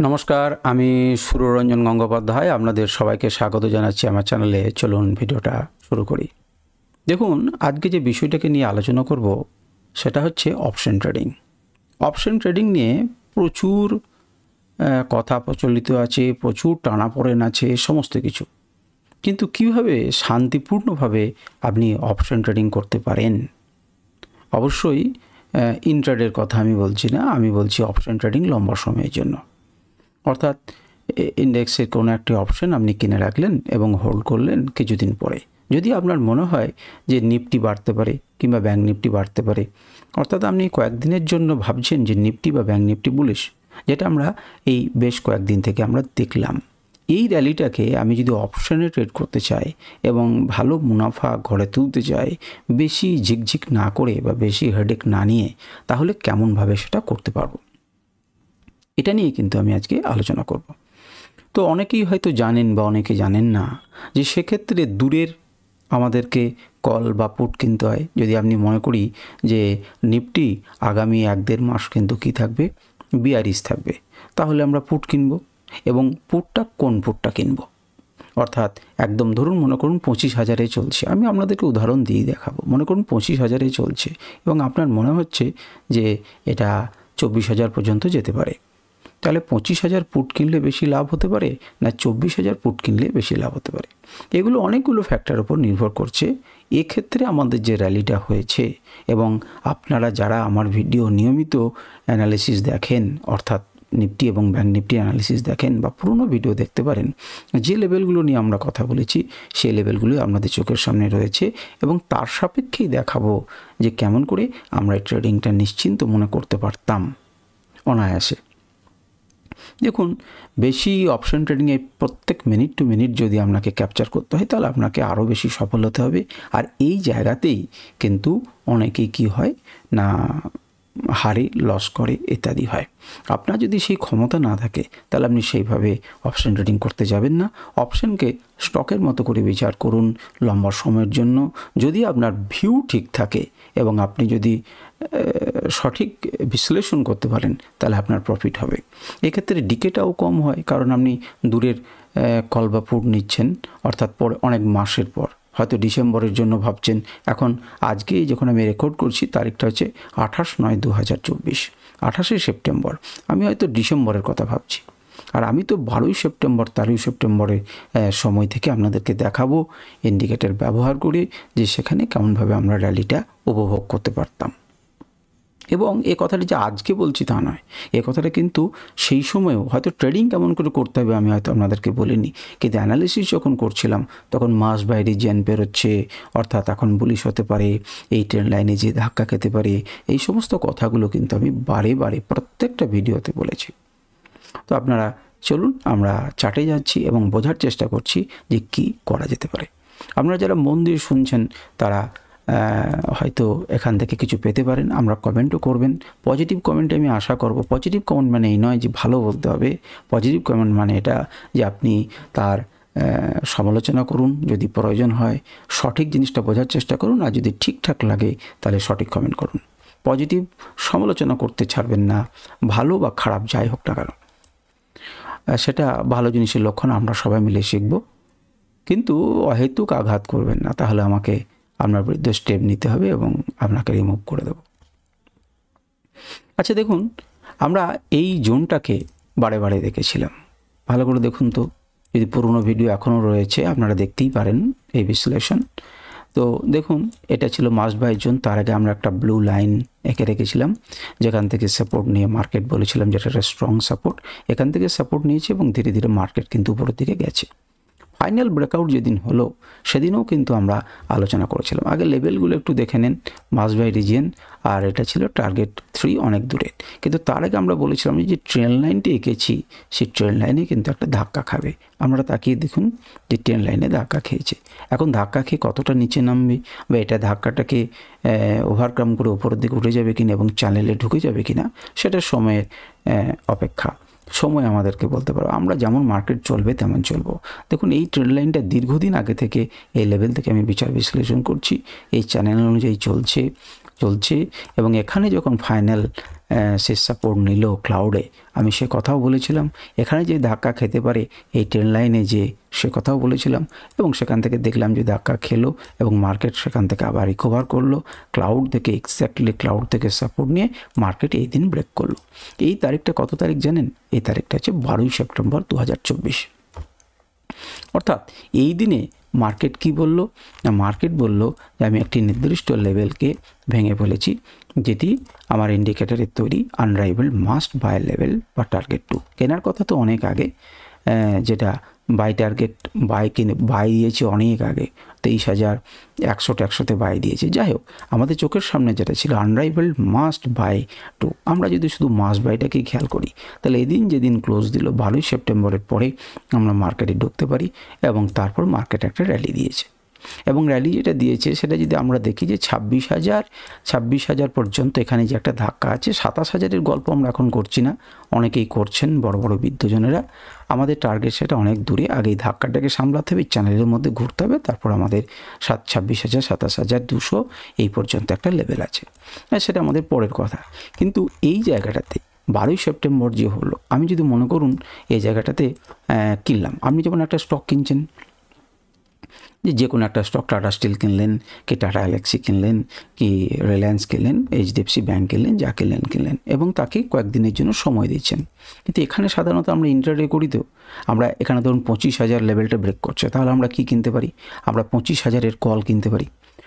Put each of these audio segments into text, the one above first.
নমস্কার, আমি সুররঞ্জন গঙ্গোপাধ্যায় আপনাদের সবাইকে স্বাগত জানাচ্ছি আমার চ্যানেলে। চলুন ভিডিওটা শুরু করি। দেখুন, আজকে যে বিষয়টাকে নিয়ে আলোচনা করব সেটা হচ্ছে অপশন ট্রেডিং। অপশন ট্রেডিং নিয়ে প্রচুর কথা প্রচলিত আছে, প্রচুর টানাপোড়েন আছে, সমস্ত কিছু। কিন্তু কিভাবে শান্তিপূর্ণভাবে আপনি অপশন ট্রেডিং করতে পারেন? অবশ্যই ইন্ট্রাডের কথা আমি বলছি না, আমি বলছি অপশন ট্রেডিং লম্বা সময়ের জন্য। অর্থাৎ ইন্ডেক্সের কোনো একটি অপশন আপনি কিনে রাখলেন এবং হোল্ড করলেন কিছুদিন পরে। যদি আপনার মনে হয় যে নিফটি বাড়তে পারে কিংবা ব্যাঙ্ক নিফটি বাড়তে পারে, অর্থাৎ আপনি কয়েকদিনের জন্য ভাবছেন যে নিফটি বা ব্যাঙ্ক নিফটি বুলিশ, যেটা আমরা এই বেশ কয়েকদিন থেকে আমরা দেখলাম। এই র্যালিটাকে আমি যদি অপশনে ট্রেড করতে চাই এবং ভালো মুনাফা ঘরে তুলতে চাই, বেশি ঝিকঝিক না করে বা বেশি হেডেক না নিয়ে, তাহলে কেমনভাবে সেটা করতে পারবো, এটা নিয়ে কিন্তু আমি আজকে আলোচনা করব। তো অনেকেই হয়তো জানেন বা অনেকে জানেন না যে সেক্ষেত্রে দূরের আমাদেরকে কল বা পুট কিনতে হয়। যদি আপনি মনে করি যে নিফটি আগামী 1-1.5 মাস কিন্তু কী থাকবে, বিয়ারিশ থাকবে, তাহলে আমরা পুট কিনব। এবং পুটটা কোন পুটটা কিনব? অর্থাৎ একদম ধরুন, মনে করুন 25,000-এ চলছে। আমি আপনাদেরকে উদাহরণ দিয়ে দেখাবো। মনে করুন 25,000-এ চলছে এবং আপনার মনে হচ্ছে যে এটা 24,000 পর্যন্ত যেতে পারে। তাহলে 25,000 পুট কিনলে বেশি লাভ হতে পারে না 24,000 পুট কিনলে বেশি লাভ হতে পারে? এগুলো অনেকগুলো ফ্যাক্টর উপর নির্ভর করছে। এক্ষেত্রে আমাদের যে র্যালিটা হয়েছে, এবং আপনারা যারা আমার ভিডিও নিয়মিত অ্যানালিসিস দেখেন, অর্থাৎ নিফটি এবং ব্যাঙ্ক নিফটি অ্যানালিসিস দেখেন বা পুরনো ভিডিও দেখতে পারেন, যে লেভেলগুলো নিয়ে আমরা কথা বলেছি সেই লেভেলগুলো আপনাদের চোখের সামনে রয়েছে এবং তার সাপেক্ষেই দেখাবো যে কেমন করে আমরা এই ট্রেডিংটা নিশ্চিন্ত মনে করতে পারতাম অনায়াসে। দেখুন, বেশি অপশন ট্রেডিংয়ে প্রত্যেক মিনিট টু মিনিট যদি আপনাকে ক্যাপচার করতে হয়, তাহলে আপনাকে আরও বেশি সফল হতে হবে। আর এই জায়গাতেই কিন্তু অনেকেই কি হয় না, হারে, লস করে ইত্যাদি হয়। আপনার যদি সেই ক্ষমতা না থাকে, তাহলে আপনি সেইভাবে অপশন ট্রেডিং করতে যাবেন না। অপশনকে স্টকের মতো করে বিচার করুন লম্বা সময়ের জন্য। যদি আপনার ভিউ ঠিক থাকে এবং আপনি যদি সঠিক বিশ্লেষণ করতে পারেন, তাহলে আপনার প্রফিট হবে। এক্ষেত্রে ডিকেটাও কম হয়, কারণ আপনি দূরের কল বা পুট নিচ্ছেন, অর্থাৎ পরে অনেক মাসের পর, হয়তো ডিসেম্বরের জন্য ভাবছেন। এখন আজকেই যখন আমি রেকর্ড করছি, তারিখটা হচ্ছে 28/9/2024, 28শে সেপ্টেম্বর। আমি হয়তো ডিসেম্বরের কথা ভাবছি, আর আমি তো 12ই সেপ্টেম্বর 13ই সেপ্টেম্বরের সময় থেকে আপনাদেরকে দেখাবো ইন্ডিকেটর ব্যবহার করে যে সেখানে কেমনভাবে আমরা র্যালিটা উপভোগ করতে পারতাম। এবং এ কথাটি যে আজকে বলছি তা নয়, এ কথাটা কিন্তু সেই সময়েও হয়তো ট্রেডিং কেমন করে করতে হবে আমি হয়তো আপনাদেরকে বলিনি, কিন্তু অ্যানালিসিস যখন করছিলাম তখন মাস বাই রিজিয়ন বেরোচ্ছে, অর্থাৎ এখন বুলিশ হতে পারে, এই ট্রেন্ড লাইনে যে ধাক্কা খেতে পারে, এই সমস্ত কথাগুলো কিন্তু আমি বারে বারে প্রত্যেকটা ভিডিওতে বলেছি। তো আপনারা চলুন আমরা চার্টে যাচ্ছি এবং বোঝার চেষ্টা করছি যে কি করা যেতে পারে। আপনারা যারা মন দিয়ে শুনছেন তারা হয়তো এখান থেকে কিছু পেতে পারেন। আমরা কমেন্টও করবেন, পজিটিভ কমেন্টে আমি আশা করব। পজিটিভ কমেন্ট মানে এই নয় যে ভালো বলতে হবে, পজিটিভ কমেন্ট মানে এটা যে আপনি তার সমালোচনা করুন, যদি প্রয়োজন হয় সঠিক জিনিসটা বোঝার চেষ্টা করুন, আর যদি ঠিকঠাক লাগে তাহলে সঠিক কমেন্ট করুন। পজিটিভ সমালোচনা করতে ছাড়বেন না, ভালো বা খারাপ যাই হোক না কেন, সেটা ভালো জিনিসের লক্ষণ, আমরা সবাই মিলে শিখব। কিন্তু অহেতুক আঘাত করবেন না, তাহলে আমাকে আপনার বিরুদ্ধে স্টেপ নিতে হবে এবং আপনাকে রিমুভ করে দেব। আচ্ছা দেখুন, আমরা এই জোনটাকে বারে বারে দেখেছিলাম। ভালো করে দেখুন তো, যদি পুরনো ভিডিও এখনও রয়েছে আপনারা দেখতেই পারেন এই বিশ্লেষণ। তো দেখুন, এটা ছিল মাস্ট বাই জোন। তার আগে আমরা একটা ব্লু লাইন এঁকে রেখেছিলাম, যেখান থেকে সাপোর্ট নিয়ে মার্কেট বলেছিলাম যেটা একটা স্ট্রং সাপোর্ট। এখান থেকে সাপোর্ট নিয়েছে এবং ধীরে ধীরে মার্কেট কিন্তু উপরের দিকে গেছে। ফাইনাল ব্রেকআউট যেদিন হলো সেদিনও কিন্তু আমরা আলোচনা করেছিলাম। আগে লেভেলগুলো একটু দেখে নেন, মাস্ট বাই রিজিয়ন, আর এটা ছিল টার্গেট 3 অনেক দূরে। কিন্তু তার আগে আমরা বলেছিলাম যে ট্রেন্ড লাইনটি এঁকেছি, সেই ট্রেন্ড লাইনে কিন্তু একটা ধাক্কা খাবে। আমরা তাকিয়ে দেখুন যে ট্রেন্ড লাইনে ধাক্কা খেয়েছে। এখন ধাক্কা খেয়ে কতটা নিচে নামবে বা এটা ধাক্কাটাকে ওভারকাম করে উপরের দিকে উঠে যাবে কিনা এবং চ্যানেলে ঢুকে যাবে কিনা, সেটা সময়ের অপেক্ষা। সময় আমাদেরকে বলতে পারো, আমরা যেমন মার্কেট চলবে তেমন চলবো। দেখুন, এই ট্রেন্ড লাইনটা দীর্ঘদিন আগে থেকে এই লেভেল থেকে আমি বিচার বিশ্লেষণ করছি, এই চ্যানেল অনুযায়ী চলছে। চলছে এবং এখানে যখন ফাইনাল শেষ সাপোর্ট নিল ক্লাউডে, আমি সে কথাও বলেছিলাম এখানে যে ধাক্কা খেতে পারে এই ট্রেন লাইনে, যে সে কথাও বলেছিলাম এবং সেখান থেকে দেখলাম যে ধাক্কা খেলো এবং মার্কেট সেখান থেকে আবার রিকভার করলো ক্লাউড থেকে, এক্স্যাক্টলি ক্লাউড থেকে সাপোর্ট নিয়ে মার্কেট এই দিন ব্রেক করলো। এই তারিখটা কত তারিখ জানেন? এই তারিখটা হচ্ছে 12ই সেপ্টেম্বর 2024। অর্থাৎ এই দিনে মার্কেট কি বলল না, মার্কেট বলল যে আমি একটি নির্দিষ্ট লেভেলকে ভেঙে ফেলেছি, যেটি আমার ইন্ডিকেটরের তৈরি আনরাইভেল মাস্ট বাই লেভেল বা টার্গেট 2। কেনার কথা তো অনেক আগে, যেটা বাই টার্গেট বাই দিয়েছে অনেক আগে, 23,100 বাই দিয়েছে। যাই হোক, আমাদের চোখের সামনে যেটা ছিল আনরাইভেল মাস্ট বাই 2, আমরা যদি শুধু মাস্ট বাইটাকেই খেয়াল করি তাহলে এদিন যেদিন ক্লোজ দিল 12ই সেপ্টেম্বরের পরে আমরা মার্কেটে ঢুকতে পারি এবং তারপর মার্কেট একটা র্যালি দিয়েছে এবং র্যালি যেটা দিয়েছে সেটা যদি আমরা দেখি যে 26,000 পর্যন্ত এখানে যে একটা ধাক্কা আছে, 27,000-এর গল্প আমরা এখন করছি না, অনেকেই করছেন বড় বড় বিদ্যজনেরা। আমাদের টার্গেট সেটা অনেক দূরে, আগে এই ধাক্কাটাকে সামলাতে হবে, চ্যানেলের মধ্যে ঘুরতে হবে, তারপর আমাদের 26,000 27,200 এই পর্যন্ত একটা লেভেল আছে, সেটা আমাদের পরের কথা। কিন্তু এই জায়গাটাতে 12ই সেপ্টেম্বর যে হলো, আমি যদি মনে করুন এই জায়গাটাতে কিনলাম, আপনি যেমন একটা স্টক কিনছেন, যে কোনো একটা স্টক, টাটা স্টিল কিনলেন কি টাটা এলএক্সি কিনলেন কি রিলায়েন্স কিনলেন, এইচডিএফসি ব্যাঙ্ক কিনলেন, যা কিনলেন এবং তাকে কয়েকদিনের জন্য সময় দিচ্ছেন। কিন্তু এখানে সাধারণত আমরা ইন্টারডে করি, তো আমরা এখানে ধরুন 25,000 লেভেলটা ব্রেক করছে, তাহলে আমরা কি কিনতে পারি? আমরা 25,000-এর কল কিনতে পারি।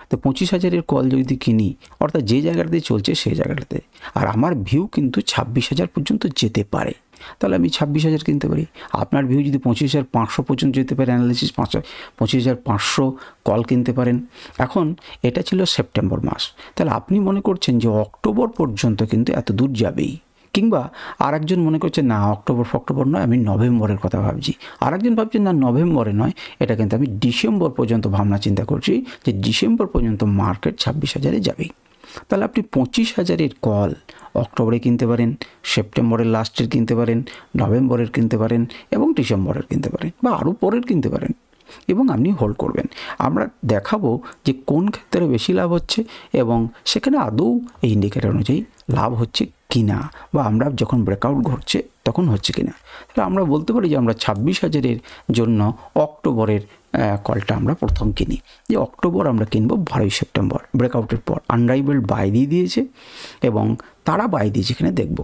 তো 25,000-এর কল যদি কিনি, অর্থাৎ যে জায়গাটাতে চলছে সেই জায়গাটাতে, আর আমার ভিউ কিন্তু 26,000 পর্যন্ত যেতে পারে, তাহলে আমি 26,000 কিনতে পারি। আপনার ভিউ যদি 25,500 পর্যন্ত যেতে পারে, অ্যানালিসিস 25,500 কল কিনতে পারেন। এখন এটা ছিল সেপ্টেম্বর মাস, তাহলে আপনি মনে করছেন যে অক্টোবর পর্যন্ত কিন্তু এত দূর যাবেই, কিংবা আরেকজন মনে করছে না অক্টোবর নয়, আমি নভেম্বরের কথা ভাবছি, আরেকজন ভাবছেন না নভেম্বরে নয়, এটা কিন্তু আমি ডিসেম্বর পর্যন্ত ভাবনা চিন্তা করছি, যে ডিসেম্বর পর্যন্ত মার্কেট 26,000-এ যাবেই। তাহলে আপনি 25,000-এর কল অক্টোবরে কিনতে পারেন, সেপ্টেম্বরের লাস্টের কিনতে পারেন, নভেম্বরের কিনতে পারেন এবং ডিসেম্বরের কিনতে পারেন, বা আরও পরের কিনতে পারেন এবং আপনি হোল্ড করবেন। আমরা দেখাবো যে কোন ক্ষেত্রে বেশি লাভ হচ্ছে এবং সেখানে আদৌ এই ইন্ডিকেটর অনুযায়ী লাভ হচ্ছে কিনা, বা আমরা যখন ব্রেকআউট ঘটছে তখন হচ্ছে কিনা। তাহলে আমরা বলতে পারি যে আমরা 26,000-এর জন্য অক্টোবরের কলটা আমরা প্রথম কিনি, যে অক্টোবর আমরা কিনবো 12ই সেপ্টেম্বর ব্রেকআউটের পর। আনরাইভেল বাই দিয়ে দিয়েছে এবং তারা বাই দিয়েছে, এখানে দেখব।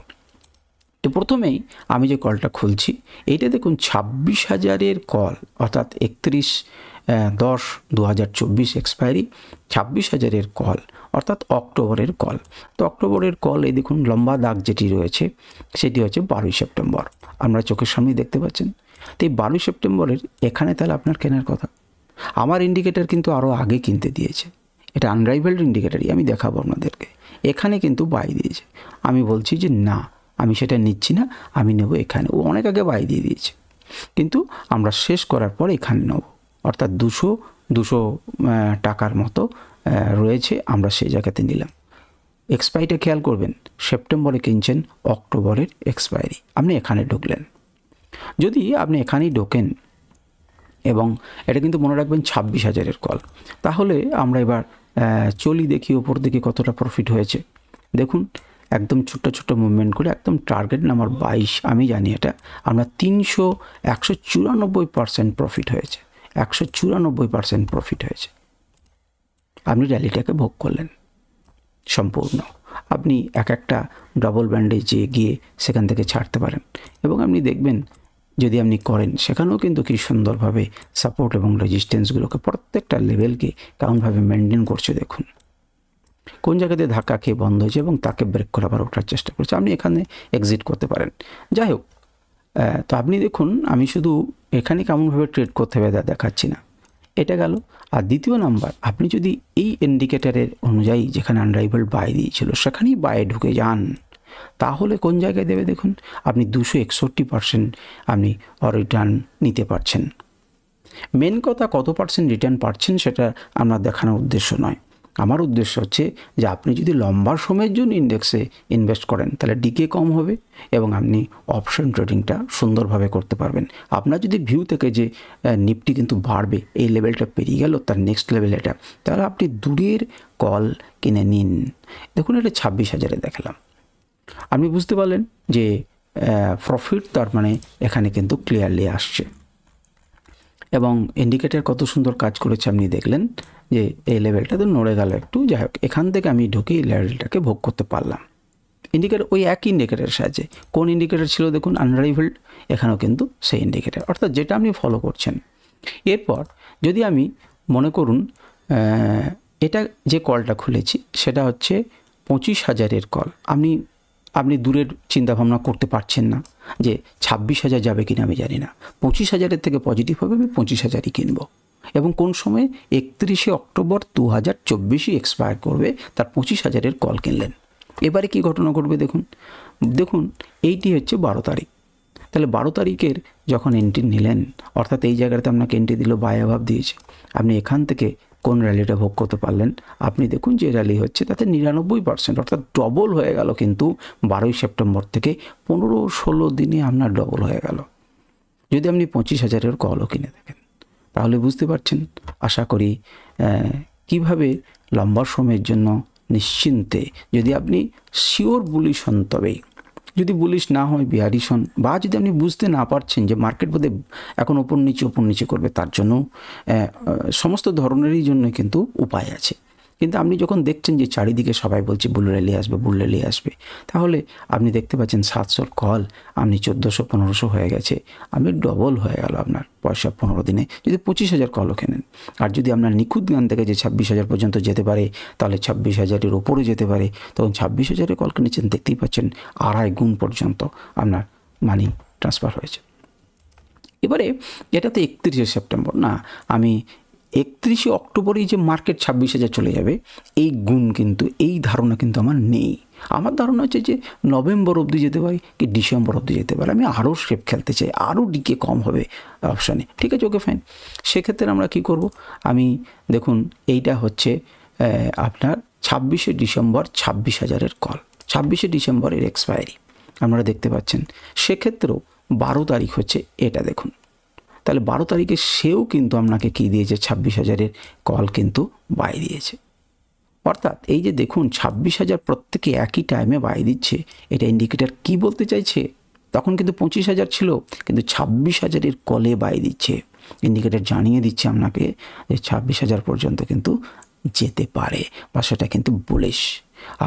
তো প্রথমেই আমি যে কলটা খুলছি, এইটা দেখুন 26,000-এর কল, অর্থাৎ 31/10/2024 এক্সপায়ারি, 26,000-এর কল অর্থাৎ অক্টোবরের কল। তো অক্টোবরের কল এই দেখুন লম্বা দাগ যেটি রয়েছে সেটি হচ্ছে 12ই সেপ্টেম্বর, আমরা চোখের সামনেই দেখতে পাচ্ছেন। তো এই 12ই সেপ্টেম্বরের এখানে তাহলে আপনার কেনার কথা। আমার ইন্ডিকেটর কিন্তু আরও আগে কিনতে দিয়েছে, এটা আনরাইভেলড ইন্ডিকেটারই, আমি দেখাবো আপনাদেরকে। এখানে কিন্তু বাই দিয়েছে, আমি বলছি যে না আমি সেটা নিচ্ছি না, আমি নেব এখানে। ও অনেক আগে বাই দিয়ে দিয়েছে, কিন্তু আমরা শেষ করার পর এখানে নেব, অর্থাৎ 200 টাকার মতো রয়েছে, আমরা সেই জায়গাতে নিলাম। এক্সপায়ারিটা খেয়াল করবেন, সেপ্টেম্বরে কিনছেন, অক্টোবরের এক্সপায়ারি, আপনি এখানে ঢুকলেন। যদি আপনি এখানেই ঢোকেন এবং এটা কিন্তু মনে রাখবেন 26,000-এর কল, তাহলে আমরা এবার চলি দেখি ওপর দিকে কতটা প্রফিট হয়েছে। দেখুন একদম ছোট্ট মুভমেন্ট করে একদম টার্গেট নাম্বার 22, আমি জানি এটা, আমরা 194% প্রফিট হয়েছে, 194% প্রফিট হয়েছে। আপনি র্যালিটাকে ভোগ করলেন সম্পূর্ণ, আপনি একটা ডবল ব্যান্ডে গিয়ে সেখান থেকে ছাড়তে পারেন এবং আপনি দেখবেন যদি আপনি করেন সেখানেও কিন্তু কি সুন্দরভাবে সাপোর্ট এবং রেজিস্ট্যান্সগুলোকে প্রত্যেকটা লেভেলকে কেমনভাবে মেনটেন করছে। দেখুন কোন জায়গাতে ধাক্কা খেয়ে বন্ধ হয়েছে এবং তাকে ব্রেক করে আবার ওঠার চেষ্টা করছে, আপনি এখানে এক্সিট করতে পারেন। যাই হোক, তো আপনি দেখুন আমি শুধু এখানে কেমনভাবে ট্রেড করতে হবে দেখাচ্ছি না, এটা গেল। আর দ্বিতীয় নাম্বার, আপনি যদি এই ইন্ডিকেটারের অনুযায়ী যেখানে আনরাইভেল বাই দিয়েছিল সেখানেই বায়ে ঢুকে যান, তাহলে কোন জায়গায় দেবে দেখুন, আপনি 261% আপনি রিটার্ন নিতে পারছেন। মেন কথা কত পার্সেন্ট রিটার্ন পাচ্ছেন সেটা আমরা দেখানোর উদ্দেশ্য নয়, আমার উদ্দেশ্য হচ্ছে যে আপনি যদি লম্বা সময়ের জন্য ইন্ডেক্সে ইনভেস্ট করেন তাহলে ডিকে কম হবে এবং আপনি অপশন ট্রেডিংটা সুন্দরভাবে করতে পারবেন। আপনার যদি ভিউ থেকে যে নিফটি কিন্তু বাড়বে, এই লেভেলটা পেরিয়ে গেল, তার নেক্সট লেভেল এটা, তাহলে আপনি দূরের কল কিনে নিন। দেখুন এটা 26,000-এ দেখালাম, আপনি বুঝতে পারলেন যে প্রফিট তার মানে এখানে কিন্তু ক্লিয়ারলি আসছে এবং ইন্ডিকেটর কত সুন্দর কাজ করেছে আপনি দেখলেন যে এই লেভেলটা তো নড়ে গেল একটু, যাই হোক এখান থেকে আমি ঢুকে এই লেভেলটাকে ভোগ করতে পারলাম। ইন্ডিকেটর ওই একই ইন্ডিকেটারের সাহায্যে, কোন ইন্ডিকেটর ছিল দেখুন আনরাইভেলড, এখানেও কিন্তু সেই ইন্ডিকেটর, অর্থাৎ যেটা আপনি ফলো করছেন। এরপর যদি আমি মনে করুন এটা যে কলটা খুলেছি সেটা হচ্ছে 25,000-এর কল, আপনি দূরের চিন্তাভাবনা করতে পারছেন না যে 26,000 যাবে কিনা আমি জানি না, 25,000-এর থেকে পজিটিভ হবে, আমি 25,000-ই কিনবো এবং কোন সময় 31শে অক্টোবর 2024 এক্সপায়ার করবে, তার 25,000-এর কল কিনলেন। এবারে কি ঘটনা ঘটবে দেখুন এইটি হচ্ছে 12 তারিখ, তাহলে 12 তারিখের যখন এন্ট্রি নিলেন, অর্থাৎ এই জায়গাতে আপনাকে এন্ট্রি দিল, বাই অ্যাভাব দিয়েছে, আপনি এখান থেকে কোন র্যালিটা ভোগ করতে পারলেন, আপনি দেখুন যে র্যালি হচ্ছে তাতে 99%, অর্থাৎ ডবল হয়ে গেল কিন্তু 12ই সেপ্টেম্বর থেকে 15-16 দিনে আপনার ডবল হয়ে গেল। যদি আপনি 25,000-এর কলও কিনে থাকেন তাহলে বুঝতে পারছেন আশা করি কিভাবে লম্বা সময়ের জন্য নিশ্চিন্তে, যদি আপনি শিওর বুলিশ হন তবেই, যদি বুলিশ না হয় বিয়ারিশ হন, বা যদি আপনি বুঝতে না পারছেন যে মার্কেট বোধে এখন ওপর নিচে করবে, তার জন্য সমস্ত ধরনেরই জন্য কিন্তু উপায় আছে। কিন্তু আপনি যখন দেখছেন যে চারিদিকে সবাই বলছে বুল র্যালি আসবে, তাহলে আপনি দেখতে পাচ্ছেন 700-র কল আপনি 1400-1500 হয়ে গেছে, আপনি ডবল হয়ে গেল আপনার পয়সা 15 দিনে, যদি 25,000 কলও কেনেন। আর যদি আপনার নিখুঁত জ্ঞান থেকে যে 26,000 পর্যন্ত যেতে পারে, তাহলে 26,000-এর ওপরে যেতে পারে, তখন 26,000-এর কল কিনেছেন, দেখতেই পাচ্ছেন 2.5 গুণ পর্যন্ত আপনার মানি ট্রান্সফার হয়েছে। এবারে এটা তো 31শে সেপ্টেম্বর না, আমি 31শে অক্টোবরেই যে মার্কেট 26,000 চলে যাবে এই গুণ কিন্তু, এই ধারণা কিন্তু আমার নেই। আমার ধারণা হচ্ছে যে নভেম্বর অবধি যেতে পারি কি ডিসেম্বর অবধি যেতে পারে, আমি আরও শেপ খেলতে চাই, আরও ডিকে কম হবে অপশানে, ঠিক আছে, ওকে ফাইন। সেক্ষেত্রে আমরা কি করব, আমি দেখুন এইটা হচ্ছে আপনার 26শে ডিসেম্বর 26,000-এর কল, 26শে ডিসেম্বরের এক্সপায়ারি আপনারা দেখতে পাচ্ছেন। সেক্ষেত্রেও 12 তারিখ হচ্ছে এটা দেখুন, তাহলে 12 তারিখে সেও কিন্তু আপনাকে কী দিয়েছে, 26,000-এর কল কিন্তু বাই দিয়েছে। অর্থাৎ এই যে দেখুন 26,000 প্রত্যেকে একই টাইমে বাই দিচ্ছে, এটা ইন্ডিকেটর কি বলতে চাইছে, তখন কিন্তু 25,000 ছিল, কিন্তু 26,000-এর কলে বাই দিচ্ছে, ইন্ডিকেটর জানিয়ে দিচ্ছে আপনাকে যে 26,000 পর্যন্ত কিন্তু যেতে পারে, বা সেটা কিন্তু বুলিশ।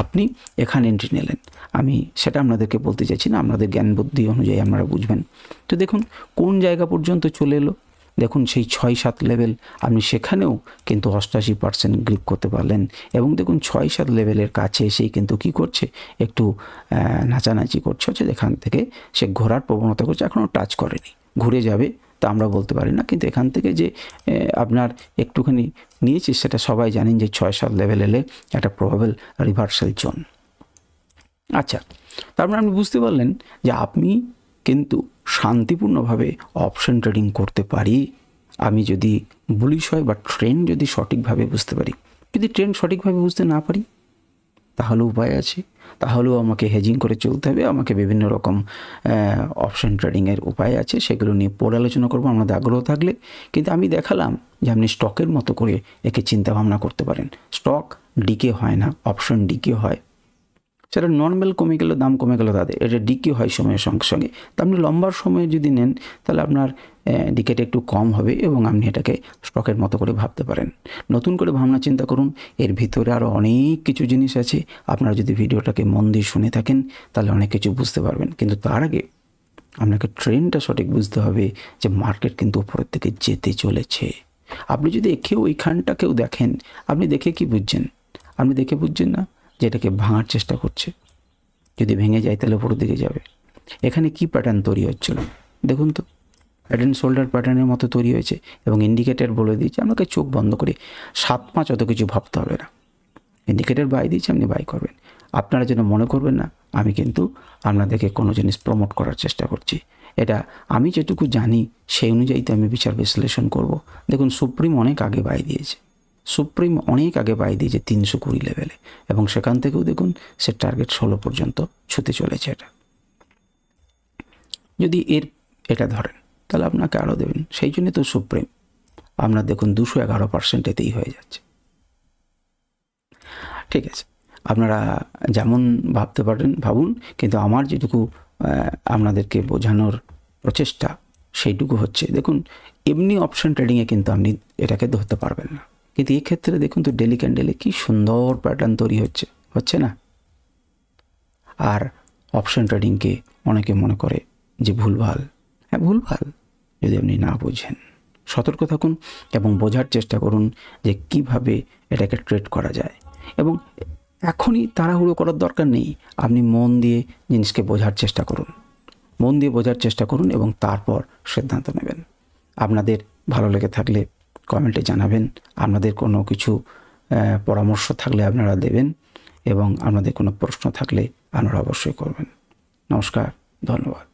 আপনি এখানে এন্ট্রি নিলেন, আমি সেটা আপনাদেরকে বলতে চাইছি না, আপনাদের জ্ঞান বুদ্ধি অনুযায়ী আপনারা বুঝবেন। তো দেখুন কোন জায়গা পর্যন্ত চলে এলো, দেখুন সেই 6-7 লেভেল, আপনি সেখানেও কিন্তু 88% গ্রিপ করতে পারলেন এবং দেখুন 6-7 লেভেলের কাছে এসেই কিন্তু কি করছে, একটু নাচানাচি করছে, হচ্ছে এখান থেকে সে ঘোরার প্রবণতা করছে, এখনও টাচ করেনি, ঘুরে যাবে তা আমরা বলতে পারি না, কিন্তু এখান থেকে যে আপনার একটুখানি নিয়েছি সেটা সবাই জানেন যে 6-7 লেভেল এলে একটা প্রবাবল রিভার্সাল জোন। আচ্ছা, তারপরে আপনি বুঝতে পারলেন যে আপনি কিন্তু শান্তিপূর্ণভাবে অপশন ট্রেডিং করতে পারি আমি যদি বুলিশ হয় বা ট্রেন্ড যদি সঠিকভাবে বুঝতে পারি। যদি ট্রেন্ড সঠিকভাবে বুঝতে না পারি তাহলে উপায় আছে, তাহলেও আমাকে হেজিং করে চলতে হবে, আমাকে বিভিন্ন রকম অপশন ট্রেডিংয়ের উপায় আছে, সেগুলো নিয়ে পরে আলোচনা করবো আমাদের আগ্রহ থাকলে। কিন্তু আমি দেখালাম যে আপনি স্টকের মতো করে একে চিন্তাভাবনা করতে পারেন। স্টক ডিকে হয় না, অপশন ডিকে হয়, সেটা নর্মাল কমে গেল, দাম কমে গেল তাদের, এটা ডিকে হয় সময়ের সঙ্গে সঙ্গে। তা আপনি লম্বার সময়ে যদি নেন তাহলে আপনার ডিকেটা একটু কম হবে এবং আপনি এটাকে স্টকের মতো করে ভাবতে পারেন। নতুন করে ভাবনা চিন্তা করুন, এর ভিতরে আরও অনেক কিছু জিনিস আছে, আপনারা যদি ভিডিওটাকে মন দিয়ে শুনে থাকেন তাহলে অনেক কিছু বুঝতে পারবেন। কিন্তু তার আগে আপনাকে ট্রেন্ডটা সঠিক বুঝতে হবে যে মার্কেট কিন্তু উপরের দিকে যেতে চলেছে। আপনি যদি ওইখানটাকেও দেখেন, আপনি দেখে কি বুঝছেন, আপনি দেখে বুঝছেন না যে এটাকে ভাঙার চেষ্টা করছে, যদি ভেঙে যায় তাহলে উপরের দিকে যাবে। এখানে কি প্যাটার্ন তৈরি হচ্ছিল দেখুন তো, হেড অ্যান্ড শোল্ডার প্যাটার্নের মতো তৈরি হয়েছে এবং ইন্ডিকেটর বলে দিয়েছে আপনাকে চোখ বন্ধ করে 7-5 অত কিছু ভাবতে হবে না, ইন্ডিকেটর বাই দিয়েছে, আপনি বাই করবেন। আপনারা যেন মনে করবেন না আমি কিন্তু আপনাদেরকে কোনো জিনিস প্রমোট করার চেষ্টা করছি, এটা আমি যেটুকু জানি সেই অনুযায়ী তো আমি বিচার বিশ্লেষণ করব। দেখুন সুপ্রিম অনেক আগে বাই দিয়েছে, সুপ্রিম অনেক আগে বাই দিয়েছে 320 লেভেলে, এবং সেখান থেকেও দেখুন সে টার্গেট 16 পর্যন্ত ছুতে চলেছে। এটা যদি এটা ধরেন তাহলে আপনাকে আরও দেবেন। সেই জন্যে তো সুপ্রিম আপনার দেখুন 211% এতেই হয়ে যাচ্ছে। ঠিক আছে, আপনারা যেমন ভাবতে পারেন ভাবুন, কিন্তু আমার যেটুকু আপনাদেরকে বোঝানোর প্রচেষ্টা সেইটুকু হচ্ছে, দেখুন এমনি অপশন ট্রেডিংয়ে কিন্তু আপনি এটাকে ধরতে পারবেন না, কিন্তু এই ক্ষেত্রে দেখুন তো ডেলি ক্যান্ডেলে কি সুন্দর প্যাটার্ন তৈরি হচ্ছে না। আর অপশন ট্রেডিংকে অনেকে মনে করে যে ভুলভাল। হ্যাঁ, ভুলভাল যদি আপনি না বোঝেন। সতর্ক থাকুন এবং বোঝার চেষ্টা করুন যে কিভাবে এটাকে ট্রেড করা যায়, এবং এখনই তাড়াহুড়ো করার দরকার নেই। আপনি মন দিয়ে জিনিসকে বোঝার চেষ্টা করুন, এবং তারপর সিদ্ধান্ত নেবেন। আপনাদের ভালো লেগে থাকলে কমেন্টে জানাবেন, আপনাদের কোনো কিছু পরামর্শ থাকলে আপনারা দেবেন, এবং আপনাদের কোনো প্রশ্ন থাকলে আপনারা অবশ্যই করবেন। নমস্কার, ধন্যবাদ।